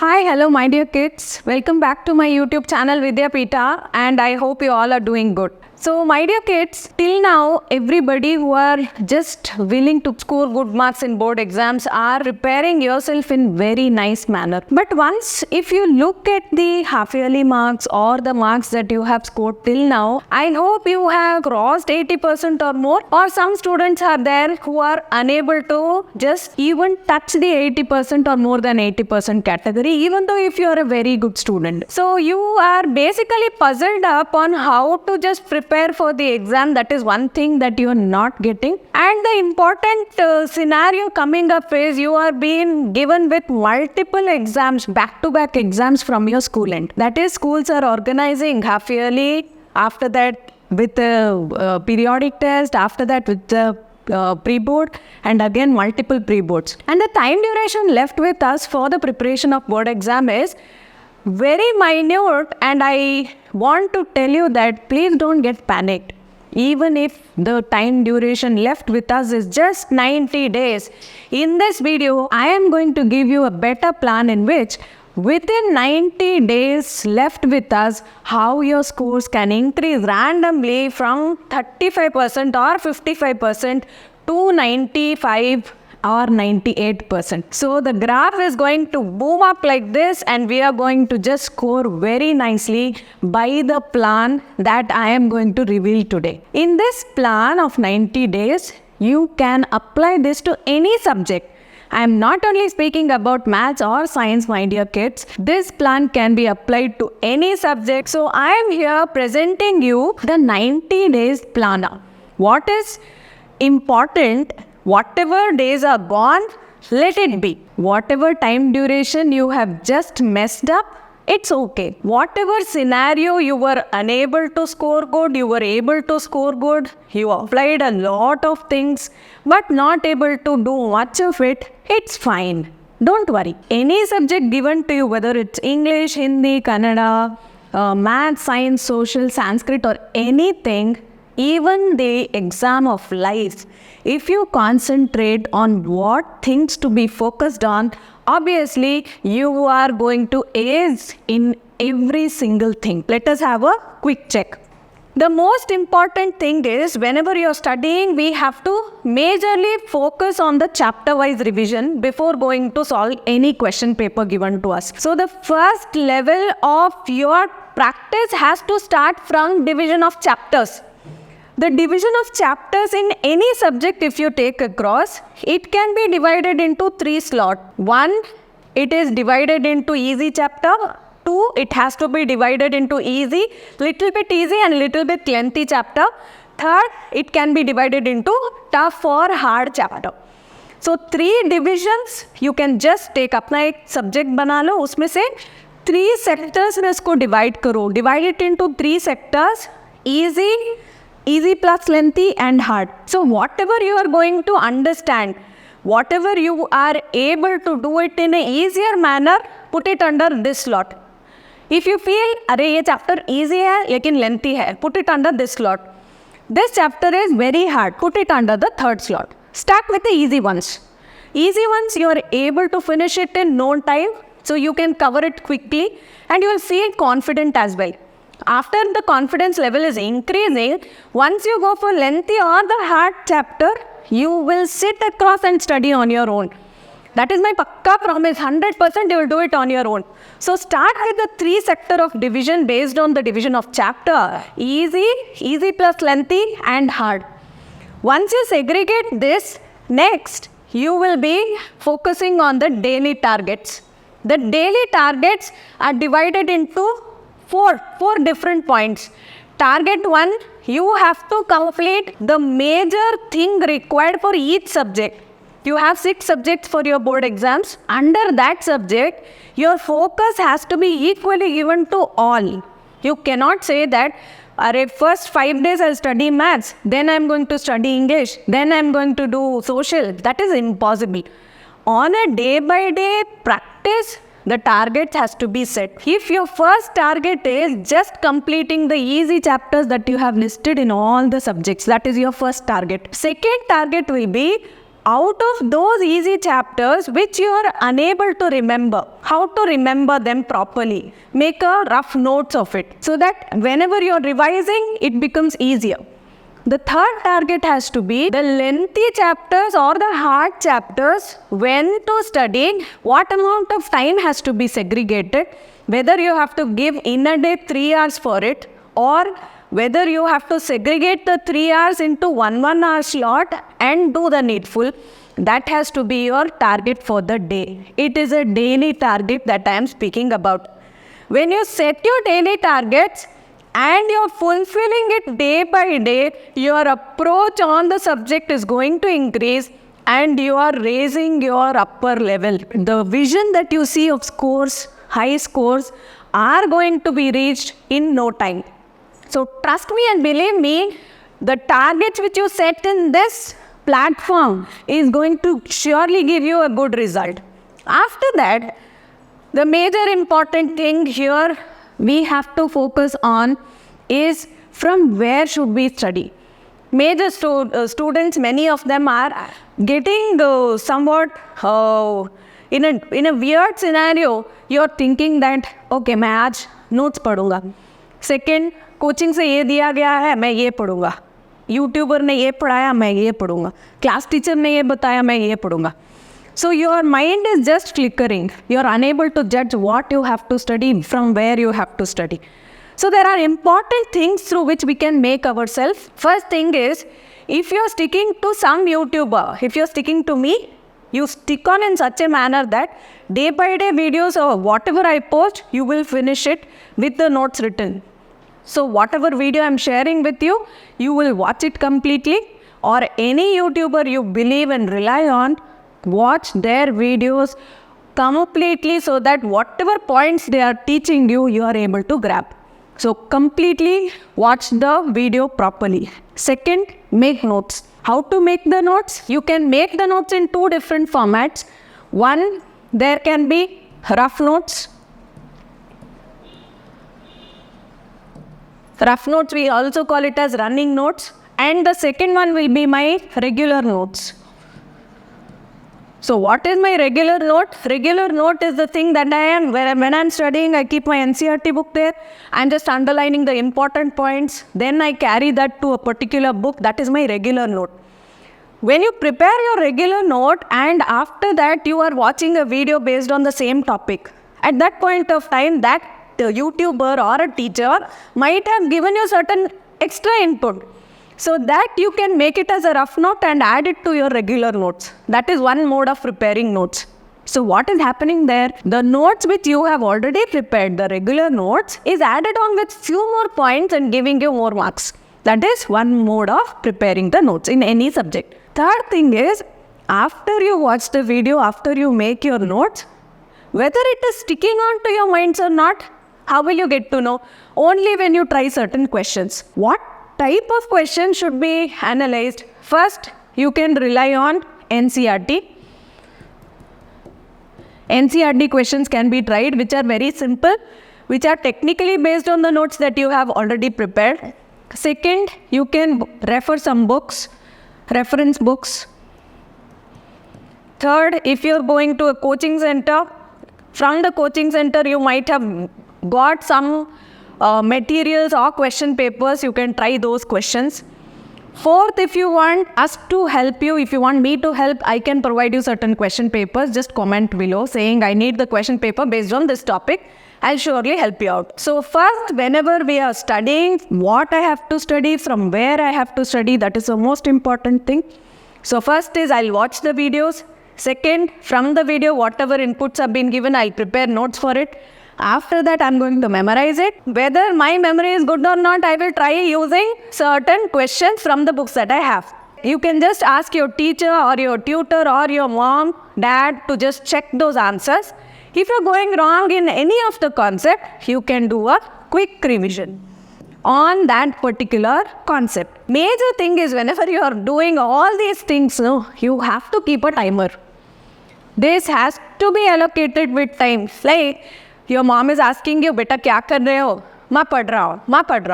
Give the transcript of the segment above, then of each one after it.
Hi, hello my dear kids. Welcome back to my YouTube channel Vidya Pita, and I hope you all are doing good. So my dear kids, till now everybody who are just willing to score good marks in board exams are preparing yourself in very nice manner. But once if you look at the half yearly marks or the marks that you have scored till now, I hope you have crossed 80% or more, or some students are there who are unable to just even touch the 80% or more than 80% category, even though if you are a very good student. So you are basically puzzled up on how to just prepare for the exam. That is one thing that you are not getting. And the important scenario coming up is you are being given with multiple exams, back-to-back exams from your school end. That is, schools are organizing half yearly, after that with a periodic test, after that with the pre-board, and again multiple pre-boards. And the time duration left with us for the preparation of board exam is very minute, and I want to tell you that please don't get panicked. Even if the time duration left with us is just 90 days, in this video I am going to give you a better plan in which within 90 days left with us, how your scores can increase randomly from 35% or 55% to 95 or 98%. So the graph is going to boom up like this, and we are going to just score very nicely by the plan that I am going to reveal today. In this plan of 90 days, you can apply this to any subject. I am not only speaking about maths or science, my dear kids. This plan can be applied to any subject. So I am here presenting you the 90 days planner. What is important? Whatever days are gone, let it be. Whatever time duration you have just messed up, it's okay. Whatever scenario you were unable to score good, you were able to score good. You applied a lot of things but not able to do much of it. It's fine. Don't worry. Any subject given to you, whether it's English, Hindi, Kannada, math, science, social, Sanskrit, or anything, even the exam of life, if you concentrate on what things to be focused on, obviously you are going to ace in every single thing. Let us have a quick check. The most important thing is, whenever you are studying, we have to majorly focus on the chapter-wise revision before going to solve any question paper given to us. So the first level of your practice has to start from division of chapters. The division of chapters in any subject, if you take across, it can be divided into three slots. One, it is divided into easy chapter. Two, it has to be divided into easy, little bit easy and little bit lengthy chapter. Third, it can be divided into tough or hard chapter. So three divisions you can just take. अपना एक subject बना लो, उसमें से three sectors में इसको divide करो. Divide it into three sectors: easy plus lengthy and hard. So whatever you are going to understand, whatever you are able to do it in an easier manner, put it under this slot. If you feel, अरे ये chapter easy है लेकिन lengthy है, put it under this slot. This chapter is very hard, put it under the third slot. Start with the easy ones. Easy ones you are able to finish it in no time, so you can cover it quickly and you will feel confident as well. After the confidence level is increasing, once you go for lengthy or the hard chapter, you will sit across and study on your own. That is my pakka promise, 100% you will do it on your own. So start with the three sector of division based on the division of chapter: easy plus lengthy and hard. Once you segregate this, next you will be focusing on the daily targets. The daily targets are divided into four different points. Target 1, you have to complete the major thing required for each subject. You have 6 subjects for your board exams. Under that subject, your focus has to be equally given to all. You cannot say that, first 5 days I'll study maths, then I'm going to study English, then I'm going to do social. That is impossible. On a day-by-day practice, the target has to be set. If your first target is just completing the easy chapters that you have listed in all the subjects, that is your first target. Second target will be out of those easy chapters which you are unable to remember, how to remember them properly, make a rough notes of it so that whenever you are revising, it becomes easier. The third target has to be the lengthy chapters or the hard chapters, when to study, what amount of time has to be segregated, whether you have to give in a day 3 hours for it, or whether you have to segregate the 3 hours into 1 hour slot and do the needful. That has to be your target for the day. It is a daily target that I am speaking about. When you set your daily targets and you're fulfilling it day by day, your approach on the subject is going to increase and you are raising your upper level. The vision that you see of scores, high scores, are going to be reached in no time. So trust me and believe me, the targets which you set in this platform is going to surely give you a good result. After that, the major important thing here we have to focus on is from where should we study. Major students, many of them are getting somewhat in a weird scenario. You're thinking that, okay, मैं आज notes पढ़ूंगा. Second, coaching से ये दिया गया है, मैं ये पढ़ूंगा. यूट्यूबर ने ये पढ़ाया, मैं ये पढ़ूंगा. क्लास टीचर ने ये बताया, मैं ये पढ़ूंगा. So your mind is just flickering. You are unable to judge what you have to study, from where you have to study. So there are important things through which we can make ourselves. First thing is, if you are sticking to some YouTuber, if you are sticking to me, you stick on in such a manner that day by day videos or whatever I post, you will finish it with the notes written. So whatever video I am sharing with you, you will watch it completely, or any YouTuber you believe and rely on, watch their videos completely so that whatever points they are teaching you, you are able to grab. So completely watch the video properly. Second, make notes. How to make the notes? You can make the notes in two different formats. One, there can be rough notes. Rough notes, we also call it as running notes. And the second one will be my regular notes. So what is my regular note? Regular note is the thing that when I'm studying, I keep my NCERT book there. I'm just underlining the important points. Then I carry that to a particular book. That is my regular note. When you prepare your regular note and after that you are watching a video based on the same topic, at that point of time, that YouTuber or a teacher might have given you certain extra input. So that you can make it as a rough note and add it to your regular notes. That is one mode of preparing notes. So what is happening there? The notes which you have already prepared, the regular notes, is added on with few more points and giving you more marks. That is one mode of preparing the notes in any subject. Third thing is, after you watch the video, after you make your notes, whether it is sticking on to your minds or not, how will you get to know? Only when you try certain questions. What type of question should be analyzed? First, you can rely on NCERT. NCERT questions can be tried, which are very simple, which are technically based on the notes that you have already prepared. Second, you can refer some books, reference books. Third, if you're going to a coaching center, from the coaching center you might have got some materials or question papers, you can try those questions. Fourth, if you want us to help you, if you want me to help, I can provide you certain question papers. Just comment below saying I need the question paper based on this topic. I'll surely help you out. So first, whenever we are studying, what I have to study, from where I have to study, that is the most important thing. So first is I'll watch the videos. Second, from the video, whatever inputs have been given, I'll prepare notes for it. After that, I'm going to memorize it. Whether my memory is good or not, I will try using certain questions from the books that I have. You can just ask your teacher or your tutor or your mom, dad to just check those answers. If you're going wrong in any of the concept, you can do a quick revision on that particular concept. Major thing is whenever you are doing all these things, you have to keep a timer. This has to be allocated with time. Like your mom is asking you, बेटा क्या कर रहे हो? माँ पढ़ रहा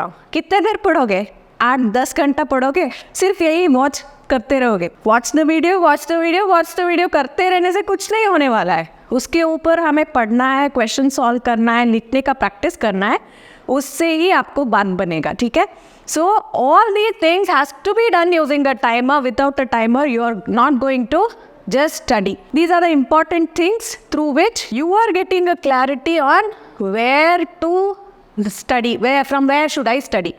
हूँ. कितने देर पढ़ोगे? 8-10 घंटा पढ़ोगे? सिर्फ यही watch करते रहोगे, वॉच द वीडियो करते रहने से कुछ नहीं होने वाला है. उसके ऊपर हमें पढ़ना है, क्वेश्चन सॉल्व करना है, लिखने का प्रैक्टिस करना है, उससे ही आपको बात बनेगा. ठीक है. So all these things has to be done using a timer. Without a timer, you are not going to just study. These are the important things through which you are getting a clarity on where to study, from where should I study.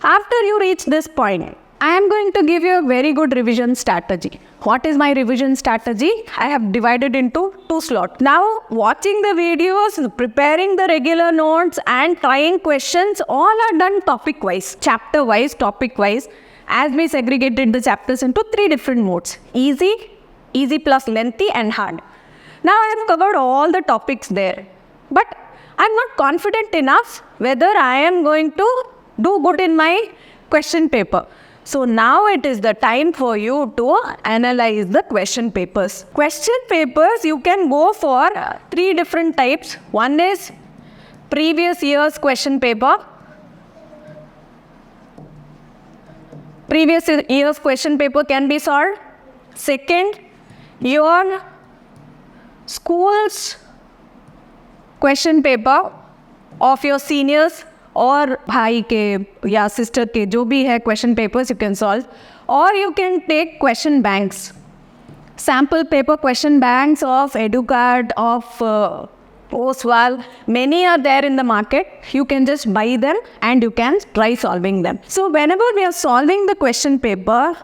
After you reach this point, I am going to give you a very good revision strategy. What is my revision strategy? I have divided into 2 slots. Now, watching the videos, preparing the regular notes and trying questions, all are done topic-wise, chapter-wise, topic-wise, as we segregated the chapters into 3 different modes. Easy plus lengthy and hard. Now, I have covered all the topics there. But I am not confident enough whether I am going to do good in my question paper. So now it is the time for you to analyze the question papers. Question papers, you can go for 3 different types. One is previous year's question paper. Previous year's question paper can be solved. Second, your school's question paper of your seniors और भाई के या sister के जो भी है question papers you can solve, और you can take question banks, sample paper question banks of Educart, of Postwal. Many are there in the market. You can just buy them and you can try solving them. So whenever we are solving the question paper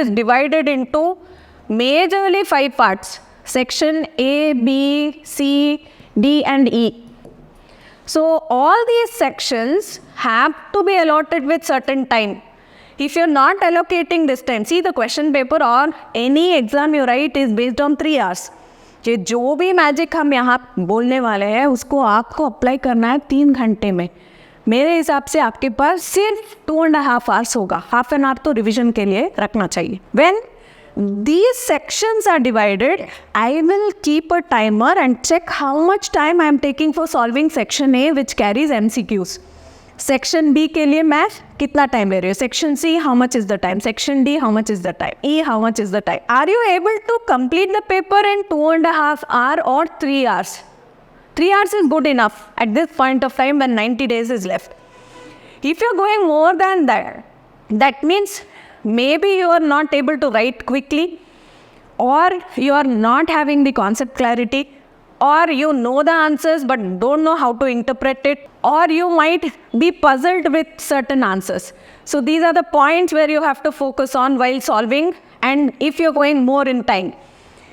is divided into majorly 5 parts. Section A, B, C, D and E. So all these sections have to be allotted with certain time. If you're not allocating this time, see the question paper or any exam you write is based on 3 hours. ये जो भी magic हम यहाँ बोलने वाले हैं उसको आपको अप्लाई करना है 3 घंटे में. मेरे हिसाब से आपके पास सिर्फ 2.5 hours होगा. हाफ एन आवर तो रिविजन के लिए रखना चाहिए. When these sections are divided, I will keep a timer and check how much time I am taking for solving section A which carries MCQs. Section B के लिए मैं कितना time ले रही हूँ. Section C, how much is the time? Section D, how much is the time? E, how much is the time? Are you able to complete the paper in 2.5 hours or 3 hours? 3 hours is good enough at this point of time when 90 days is left. If you're going more than that, that means maybe you are not able to write quickly, or you are not having the concept clarity, or you know the answers but don't know how to interpret it, or you might be puzzled with certain answers. So these are the points where you have to focus on while solving, and if you're going more in time.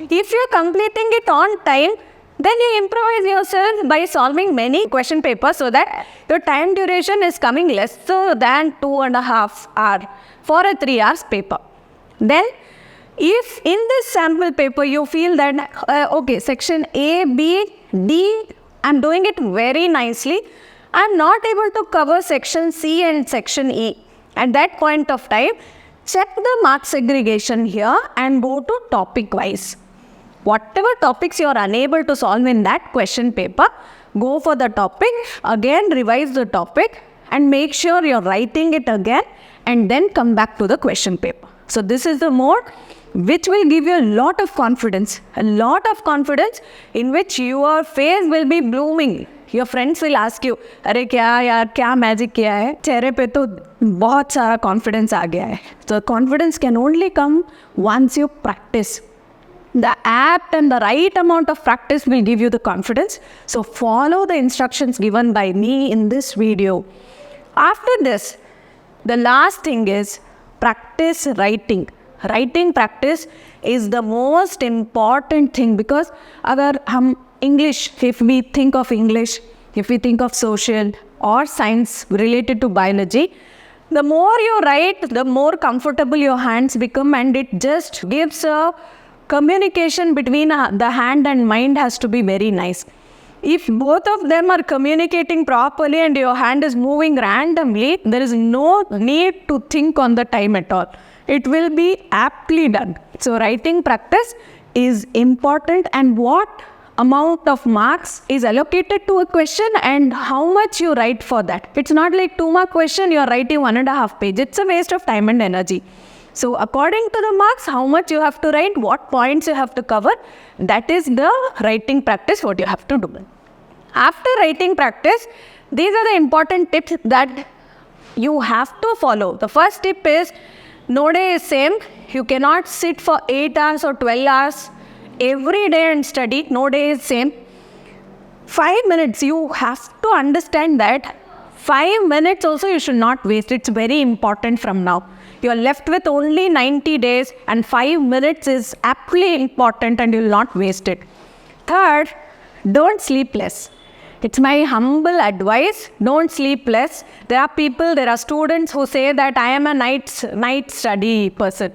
If you're completing it on time, then you improvise yourself by solving many question papers so that your time duration is coming lesser than 2.5 hours for a 3 hours paper. Then if in this sample paper you feel that okay, section A, B, D, I'm doing it very nicely, I'm not able to cover section C and section E. At that point of time, check the mark segregation here and go to topic wise. Whatever topics you are unable to solve in that question paper, go for the topic, again revise the topic and make sure you're writing it again and then come back to the question paper. So this is the mode which will give you a lot of confidence in which your face will be blooming. Your friends will ask you, अरे क्या यार क्या magic किया है, चेहरे पे तो बहुत सारा कॉन्फिडेंस आ गया है. So confidence can only come once you practice. The apt and the right amount of practice will give you the confidence. So follow the instructions given by me in this video. After this, the last thing is practice writing. Writing practice is the most important thing, because अगर हम English, if we think of English, if we think of social or science related to biology, the more you write, the more comfortable your hands become, and it just gives a communication between the hand and mind has to be very nice. If both of them are communicating properly and your hand is moving randomly, there is no need to think on the time at all. It will be aptly done. So writing practice is important, and what amount of marks is allocated to a question and how much you write for that. It's not like 2-mark question, you are writing 1.5 pages. It's a waste of time and energy. So according to the marks, how much you have to write, what points you have to cover, that is the writing practice what you have to do. After writing practice, these are the important tips that you have to follow. The first tip is, no day is same. You cannot sit for 8 hours or 12 hours every day and study. No day is same. 5 minutes, you have to understand that 5 minutes also you should not waste. It's very important from now. You are left with only 90 days and 5 minutes is aptly important and you will not waste it. Third, don't sleep less. It's my humble advice, don't sleep less. There are students who say that I am a night study person.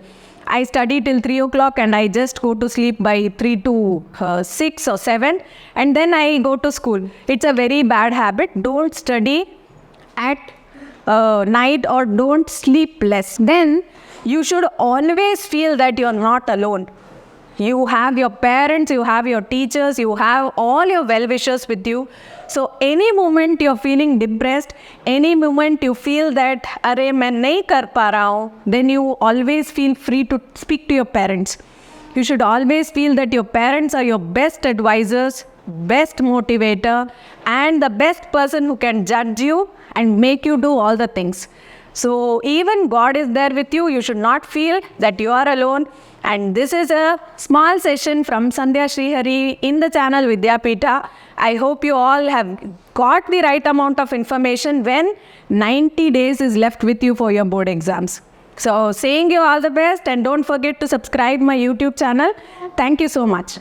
I study till 3 o'clock and I just go to sleep by 3 to 6 or 7 and then I go to school. It's a very bad habit. Don't study at night or don't sleep less. Then you should always feel that you're not alone. You have your parents, you have your teachers, you have all your well-wishers with you. So any moment you're feeling depressed, any moment you feel that arey main nahi kar pa raha hu, then you always feel free to speak to your parents. You should always feel that your parents are your best advisors, best motivator, and the best person who can judge you and make you do all the things. So even God is there with you. You should not feel that you are alone. And this is a small session from Sandhya Srihari in the channel Vidyapita. I hope you all have got the right amount of information when 90 days is left with you for your board exams. So saying you all the best and don't forget to subscribe my YouTube channel. Thank you so much.